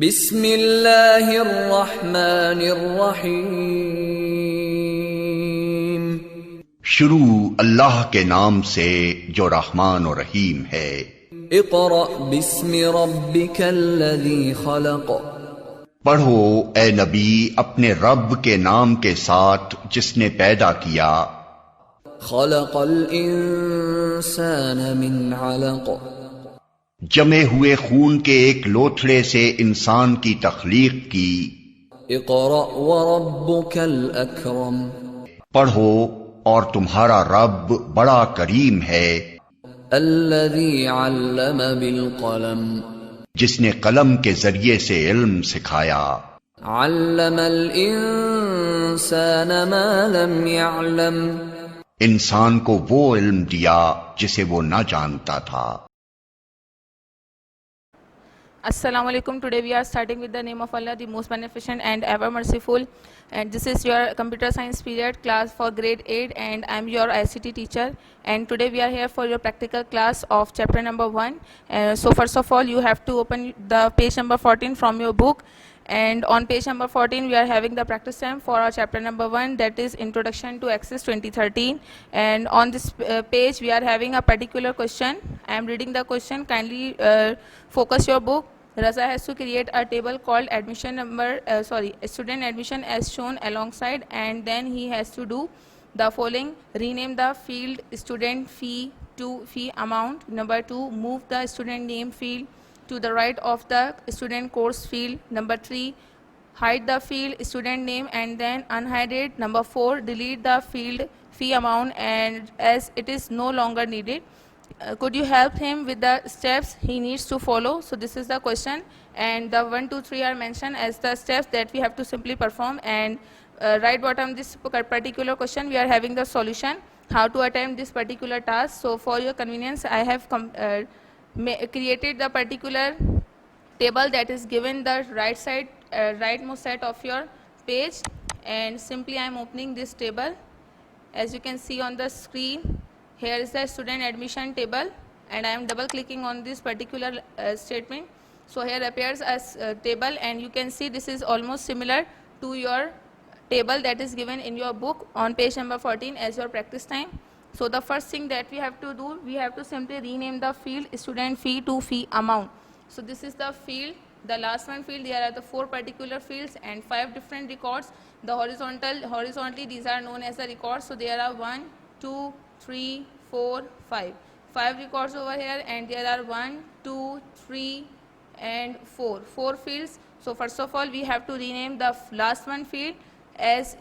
بسم اللہ الرحمن الرحیم. شروع اللہ کے نام سے جو رحمان و رحیم ہے. اقرأ بسم ربک الذی خلق. پڑھو اے نبی اپنے رب کے نام کے ساتھ جس نے پیدا کیا. خلق الانسان من علق. جمے ہوئے خون کے ایک لوتھڑے سے انسان کی تخلیق کی. اقرأ وربک الاکرم. پڑھو اور تمہارا رب بڑا کریم ہے. الذی علم بالقلم. جس نے قلم کے ذریعے سے علم سکھایا. علم الانسان ما لم يعلم. انسان کو وہ علم دیا جسے وہ نہ جانتا تھا. Assalamu alaikum. Today we are starting with the name of Allah, the most beneficent and ever merciful. And this is your computer science period class for grade 8, and I am your ICT teacher. And today we are here for your practical class of chapter number 1. So first of all, you have to open the page number 14 from your book. And on page number 14, we are having the practice time for our chapter number 1, that is Introduction to Access 2013. And on this page, we are having a particular question. I am reading the question. Kindly focus your book. Raza has to create a table called student admission as shown alongside, and then he has to do the following: rename the field student fee to fee amount. Number 2, move the student name field to the right of the student course field. Number 3, hide the field student name and then unhide it. Number 4, delete the field fee amount and as it is no longer needed. Could you help him with the steps he needs to follow? So this is the question, and the 1, 2, 3 are mentioned as the steps that we have to simply perform. And right bottom this particular question, we are having the solution, how to attempt this particular task. So for your convenience, I have created the particular table that is given the right side, rightmost side of your page, and simply I am opening this table. As you can see on the screen, here is the student admission table, and I am double clicking on this particular statement. So here appears as table, and you can see this is almost similar to your table that is given in your book on page number 14 as your practice time. So the first thing that we have to do, we have to simply rename the field student fee to fee amount. So this is the field, the last one field. There are the 4 particular fields and 5 different records. The horizontally these are known as the records. So there are 1, 2, 3, 4, 5. 5 records over here, and there are 1, 2, 3, and 4. 4 fields. So first of all, we have to rename the last one field as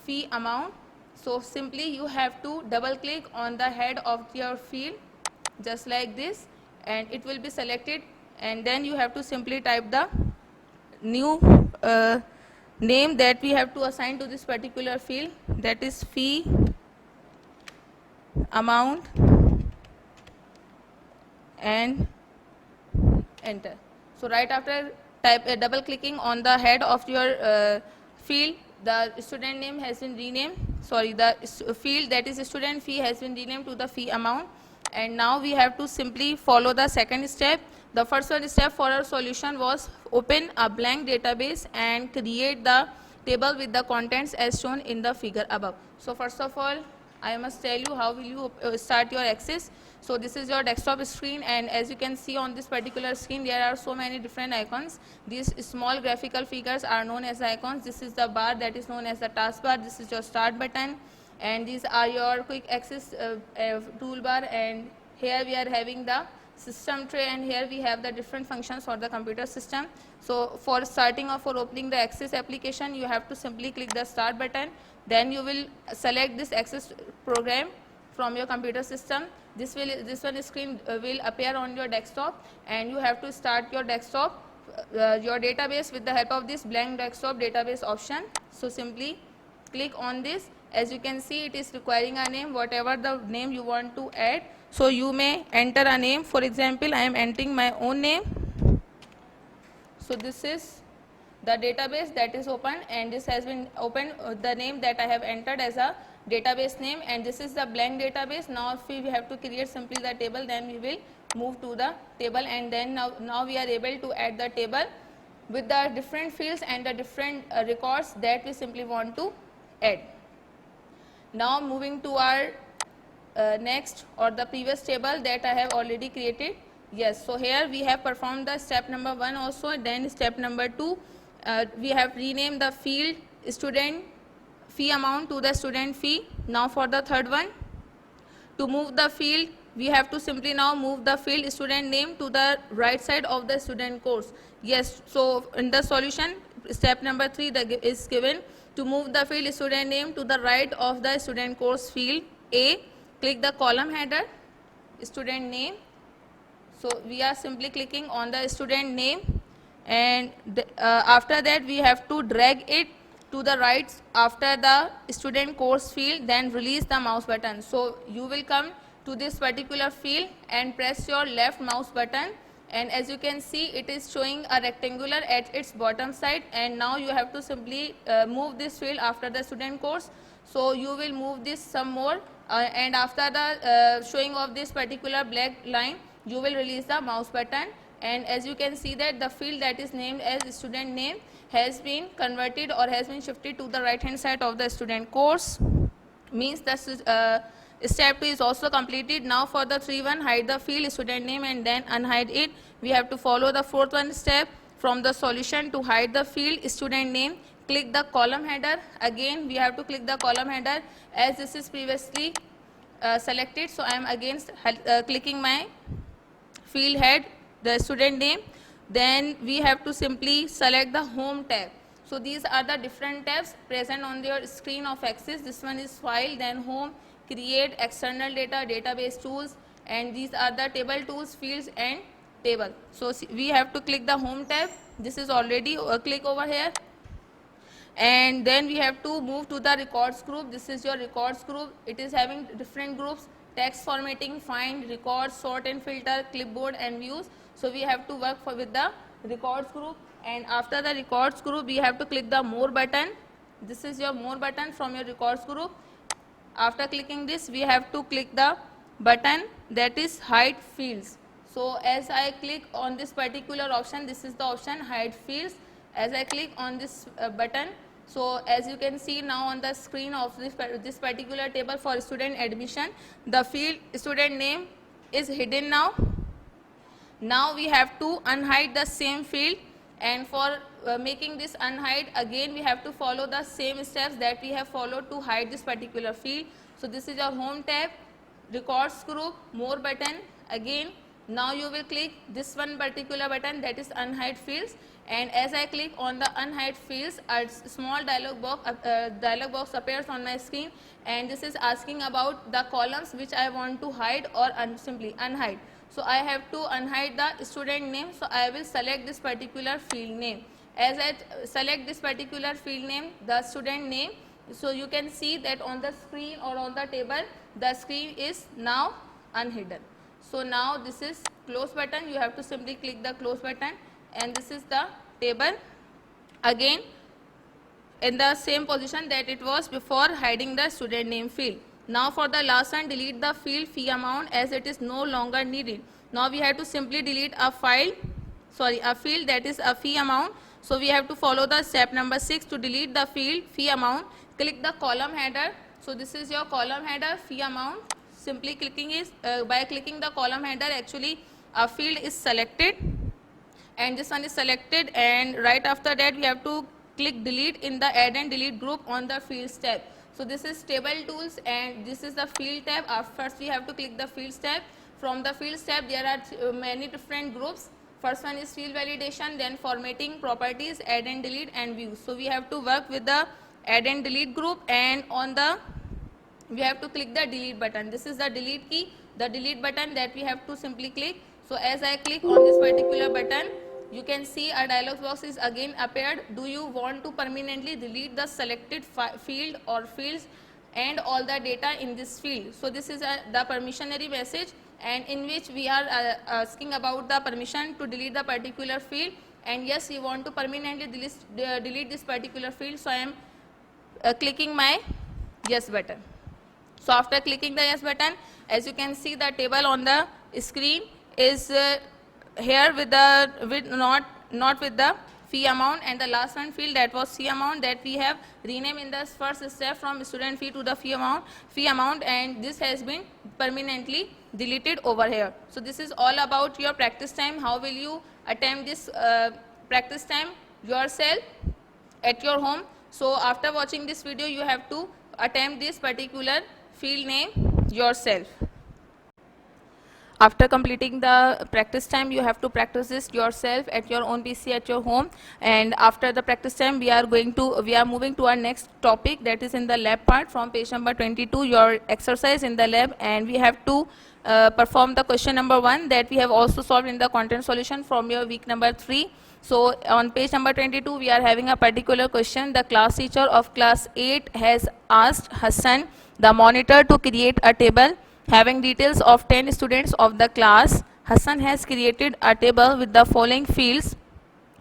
fee amount. So simply you have to double click on the head of your field just like this, and it will be selected, and then you have to simply type the new name that we have to assign to this particular field, that is fee amount, and enter. So right after double clicking on the head of your field, the student name has been renamed, the field that is student fee has been renamed to the fee amount. And now we have to simply follow the second step. The first one step for our solution was open a blank database and create the table with the contents as shown in the figure above. So first of all, I must tell you how will you start your access. So this is your desktop screen, and as you can see on this particular screen, there are so many different icons. These small graphical figures are known as icons. This is the bar that is known as the taskbar. This is your start button, and these are your quick access toolbar, and here we are having the system tray, and here we have the different functions for the computer system. So for starting or for opening the access application, you have to simply click the start button. Then you will select this access program from your computer system. This one screen will appear on your desktop, and you have to start your desktop, your database with the help of this blank desktop database option. So simply click on this. As you can see, it is requiring a name, whatever the name you want to add. So you may enter a name. For example, I am entering my own name. So this is the database that is open, and this has been opened, the name that I have entered as a database name, and this is the blank database. Now if we have to create simply the table, then we will move to the table, and then now we are able to add the table with the different fields and the different records that we simply want to add. Now moving to our next or the previous table that I have already created. Yes, so here we have performed the step number 1 also, then step number 2 we have renamed the field student fee amount to the student fee. Now for the third one, to move the field, we have to simply now move the field student name to the right side of the student course. Yes, so in the solution, step number 3 is given to move the field student name to the right of the student course field A. Click the column header, student name. So we are simply clicking on the student name, and after that we have to drag it to the right after the student course field, then release the mouse button. So you will come to this particular field and press your left mouse button, and as you can see it is showing a rectangular at its bottom side, and now you have to simply move this field after the student course. So you will move this some more and after the showing of this particular black line you will release the mouse button, and as you can see that the field that is named as student name has been converted or has been shifted to the right hand side of the student course, means the step 2 is also completed. Now for the 3-1, hide the field student name and then unhide it. We have to follow the 4th one step from the solution. To hide the field student name, click the column header. Again we have to click the column header as this is previously selected. So I am again clicking my field head, the student name. Then we have to simply select the home tab. So these are the different tabs present on your screen of Axis. This one is file, then home, create, external data, database tools, and these are the table tools, fields and table. So we have to click the home tab. This is already click over here, and then we have to move to the records group. This is your records group. It is having different groups: text formatting, find, record, sort and filter, clipboard and views. So we have to work with the records group, and after the records group we have to click the more button. This is your more button from your records group. After clicking this we have to click the button that is hide fields. So as I click on this particular option, this is the option hide fields. As I click on this button, so as you can see now on the screen of this particular table for student admission, the field student name is hidden now. Now we have to unhide the same field, and for making this unhide, again we have to follow the same steps that we have followed to hide this particular field. So this is your home tab, records group, more button. Again now you will click this one particular button that is unhide fields, and as I click on the unhide fields, a small dialog box appears on my screen, and this is asking about the columns which I want to hide or simply unhide. So I have to unhide the student name, so I will select this particular field name. As I select this particular field name, the student name, so you can see that on the screen or on the table the screen is now unhidden. So now this is close button, you have to simply click the close button, and this is the table again in the same position that it was before hiding the student name field. Now for the last one, delete the field fee amount as it is no longer needed. Now we have to simply delete a field that is a fee amount. So we have to follow the step number 6 to delete the field fee amount. Click the column header. So this is your column header fee amount. Simply clicking is by clicking the column header, actually a field is selected, and this one is selected, and right after that we have to click delete in the add and delete group on the fields tab. So this is table tools and this is the field tab. First we have to click the fields tab. From the fields tab there are many different groups. First one is field validation, then formatting, properties, add and delete and views. So we have to work with the add and delete group, and on the we have to click the delete button. This is the delete key, the delete button that we have to simply click. So as I click on this particular button, you can see a dialog box is again appeared. Do you want to permanently delete the selected field or fields and all the data in this field? So this is the permissionary message, and in which we are asking about the permission to delete the particular field, and yes, we want to permanently delete this particular field. So I am clicking my yes button. So after clicking the yes button, as you can see the table on the screen is here with the not with the fee amount, and the last one field that was fee amount that we have renamed in the first step from student fee to the fee amount, and this has been permanently deleted over here. So this is all about your practice time. How will you attempt this practice time yourself at your home? So after watching this video, you have to attempt this particular field name yourself. After completing the practice time, you have to practice this yourself at your own PC at your home. And after the practice time, we are moving to our next topic, that is in the lab part from page number 22, your exercise in the lab, and we have to perform the question number 1 that we have also solved in the content solution from your week number 3. So on page number 22, we are having a particular question. The class teacher of class 8 has asked Hassan, the monitor, to create a table having details of 10 students of the class. Hassan has created a table with the following fields: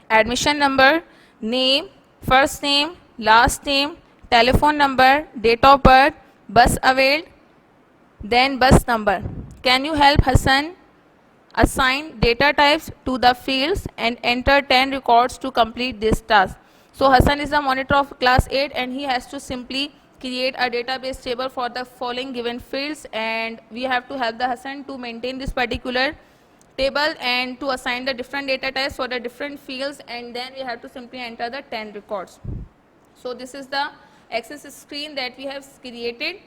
admission number, name, first name, last name, telephone number, date of birth, bus availed, then bus number. Can you help Hassan assign data types to the fields and enter 10 records to complete this task? So Hassan is the monitor of class 8 and he has to simply create a database table for the following given fields, and we have to help the Hassan to maintain this particular table and to assign the different data types for the different fields, and then we have to simply enter the 10 records. So this is the access screen that we have created,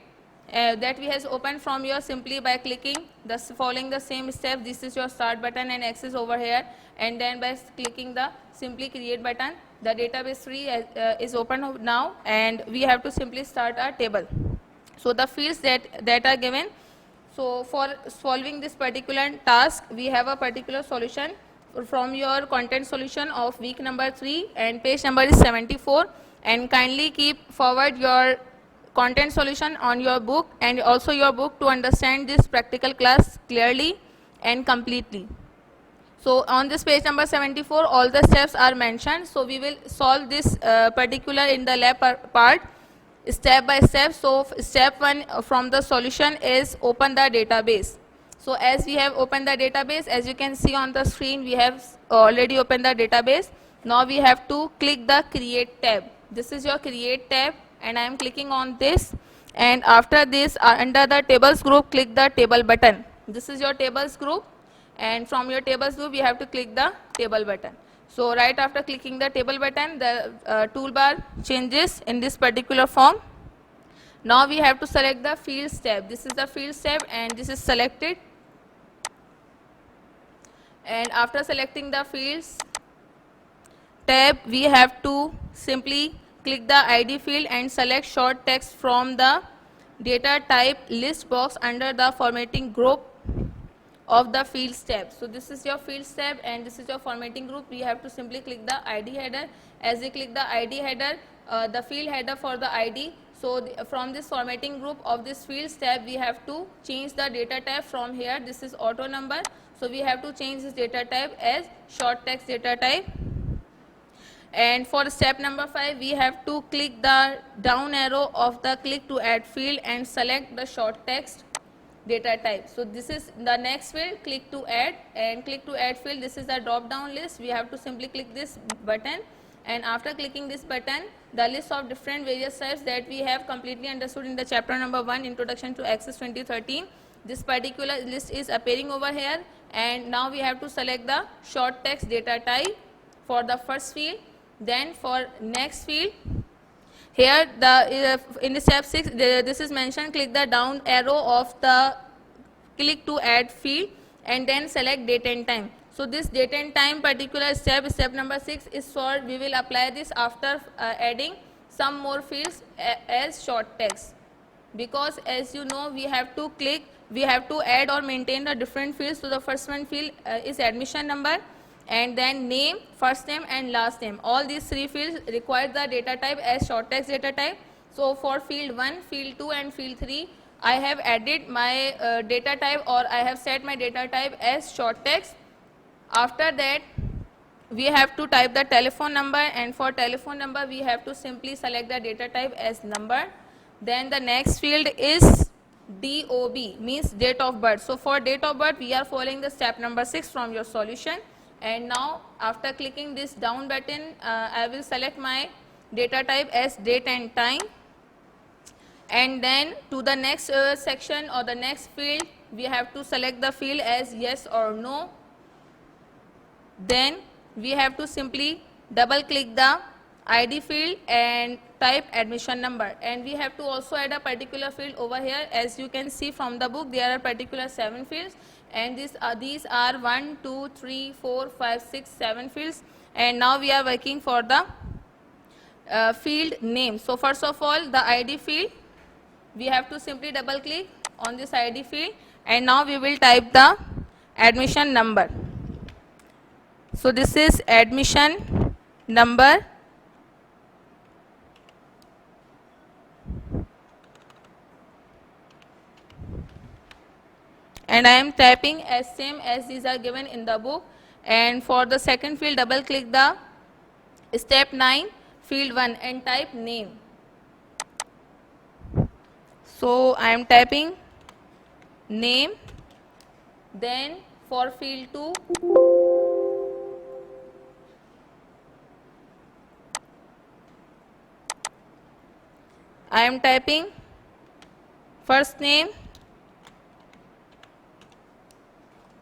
that we has opened from your simply by clicking the following the same steps. This is your start button and access over here, and then by clicking the simply create button, the database tree is open now, and we have to simply start our table. So the fields that are given. So for solving this particular task, we have a particular solution from your content solution of week number 3, and page number is 74, and kindly keep forward your content solution on your book and also your book to understand this practical class clearly and completely. So on this page number 74, all the steps are mentioned. So we will solve this particular in the lab part step by step. So step 1 from the solution is open the database. So as we have opened the database, as you can see on the screen, we have already opened the database. Now we have to click the create tab. This is your create tab, and I am clicking on this, and after this under the tables group, click the table button. This is your tables group, and from your tables group, you have to click the table button. So right after clicking the table button, the toolbar changes in this particular form. Now we have to select the fields tab. This is the fields tab, and this is selected. And after selecting the fields tab, we have to simply click the ID field and select short text from the data type list box under the formatting group of the fields tab. So this is your fields tab, and this is your formatting group. We have to simply click the ID header. As we click the ID header, the field header for the ID. So from this formatting group of this fields tab, we have to change the data type from here. This is auto number. So we have to change this data type as short text data type. And for step number 5, we have to click the down arrow of the click to add field and select the short text data type. So this is the next field, click to add, and click to add field. This is the drop down list. We have to simply click this button, and after clicking this button, the list of different various types that we have completely understood in the chapter number 1, Introduction to Access 2013. This particular list is appearing over here, and now we have to select the short text data type for the first field. Then for next field, here in the step 6, this is mentioned, click the down arrow of the click to add field and then select date and time. So this date and time particular step number 6 is for, we will apply this after adding some more fields as short text, because as you know, we have to add or maintain the different fields. So the first one field is admission number, and then name, first name and last name. All these 3 fields require the data type as short text data type. So for field 1, field 2 and field 3, I have added my data type, or I have set my data type as short text. After that, we have to type the telephone number, and for telephone number, we have to simply select the data type as number. Then the next field is DOB, means date of birth. So for date of birth, we are following the step number 6 from your solution. And now after clicking this down button, I will select my data type as date and time. And then to the next section or the next field, we have to select the field as yes or no. Then we have to simply double click the ID field and type admission number. And we have to also add a particular field over here. As you can see from the book, there are particular 7 fields, and these are 1, 2, 3, 4, 5, 6, 7 fields. And now we are working for the field name. So first of all, the ID field, we have to simply double click on this ID field, and now we will type the admission number. So this is admission number, and I am typing as same as these are given in the book. And for the second field, double click the step 9 field 1 and type name. So I am typing name. Then for field 2, I am typing first name.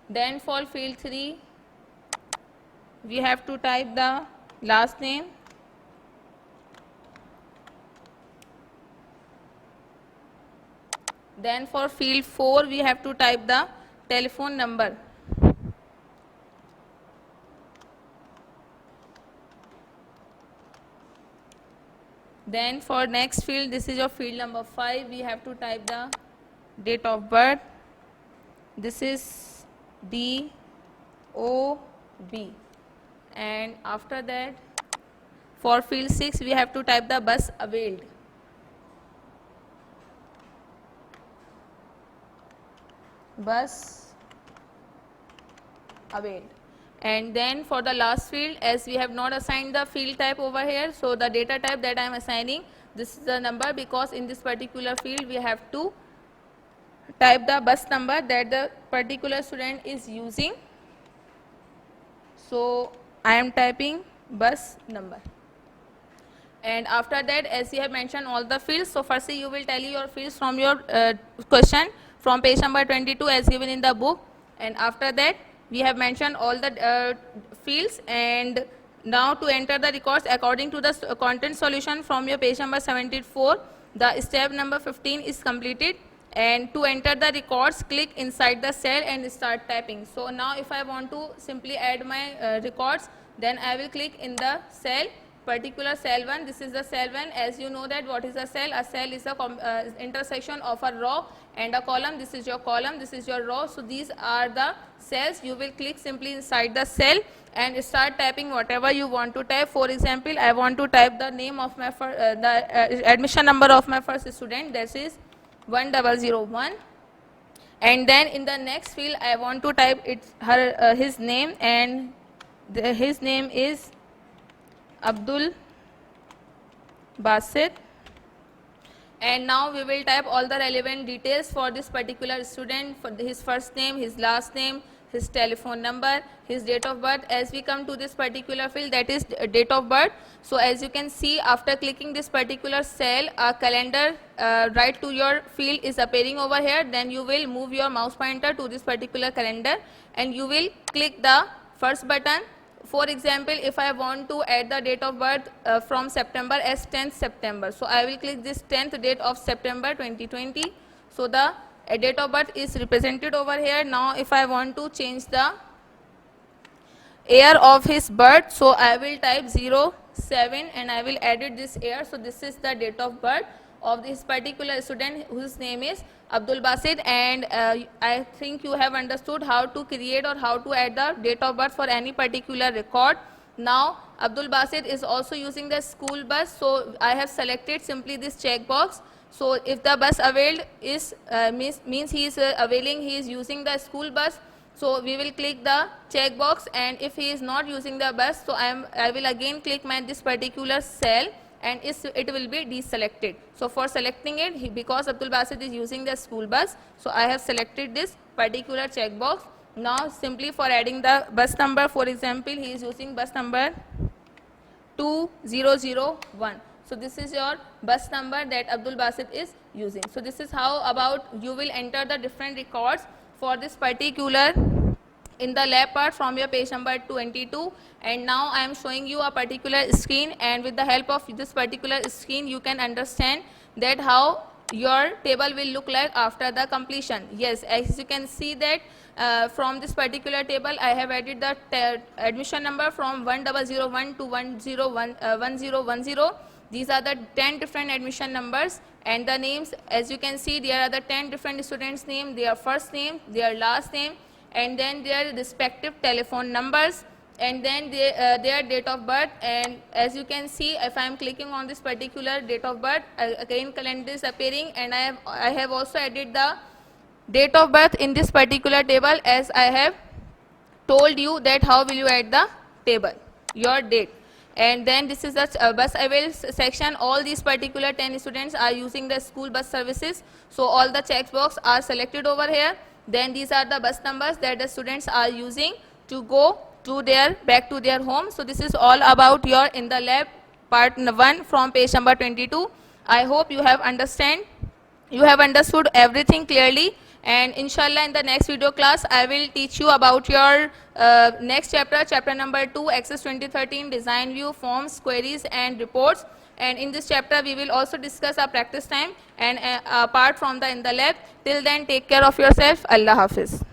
Then for field 3, we have to type the last name. Then for field 4, we have to type the telephone number. Then for next field, this is your field number 5, we have to type the date of birth. This is DOB. And after that, for field 6, we have to type the bus availed. Bus availed. And then for the last field, as we have not assigned the field type over here, so the data type that I am assigning, this is the number, because in this particular field we have to type the bus number that the particular student is using. So I am typing bus number. And after that, as you have mentioned all the fields, so firstly you will tally your fields from your question from page number 22 as given in the book. And after that, we have mentioned all the fields, and now to enter the records according to the content solution from your page number 74, the step number 15 is completed. And to enter the records, click inside the cell and start typing. So now if I want to simply add my records, then I will click in the cell, particular cell 1. This is the cell 1. As you know that what is a cell? A cell is a intersection of a row and a column. This is your column, this is your row. So these are the cells. You will click simply inside the cell and start typing whatever you want to type. For example, I want to type the name of my admission number of my first student, that is 1001. And then in the next field, I want to type his name, and his name is Abdul Basit. And now we will type all the relevant details for this particular student, for his first name, his last name, his telephone number, his date of birth. As we come to this particular field, that is date of birth. So as you can see, after clicking this particular cell, a calendar right to your field is appearing over here. Then you will move your mouse pointer to this particular calendar and you will click the first button. For example, if I want to add the date of birth from September as 10th September, so I will click this 10th date of September 2020. So the date of birth is represented over here. Now if I want to change the year of his birth, so I will type 07 and I will edit this year. So this is the date of birth of this particular student whose name is Abdul Basit. And I think you have understood how to create or how to add the date of birth for any particular record. Now Abdul Basit is also using the school bus, so I have selected simply this checkbox. So if the bus availed is means he is availing, he is using the school bus, so we will click the checkbox. And if he is not using the bus, so I will again click this particular cell and it will be deselected. So for selecting it, because Abdul Basit is using the school bus, so I have selected this particular checkbox. Now simply for adding the bus number, for example, he is using bus number 2001. So this is your bus number that Abdul Basit is using. So this is how about you will enter the different records for this particular in the lab part from your page number 22. And now I am showing you a particular screen, and with the help of this particular screen you can understand that how your table will look like after the completion. Yes, as you can see that from this particular table I have added the admission number from 1001 to 1010. These are the 10 different admission numbers, and the names, as you can see, there are the 10 different students' name, their first name, their last name, and then their respective telephone numbers, and then their date of birth. And as you can see, if I am clicking on this particular date of birth, again calendar is appearing, and I have also added the date of birth in this particular table, as I have told you that how will you add the table, your date. And then this is the bus avail section. All these particular 10 students are using the school bus services, so all the checkbox are selected over here. Then these are the bus numbers that the students are using to go to back to their home. So this is all about your in the lab part 1 from page number 22. I hope you have understood everything clearly, and inshallah in the next video class I will teach you about your next chapter number 2, Access 2013, design view, forms, queries and reports. And in this chapter we will also discuss our practice time and apart from the in the lab. Till then, take care of yourself. Allah Hafiz.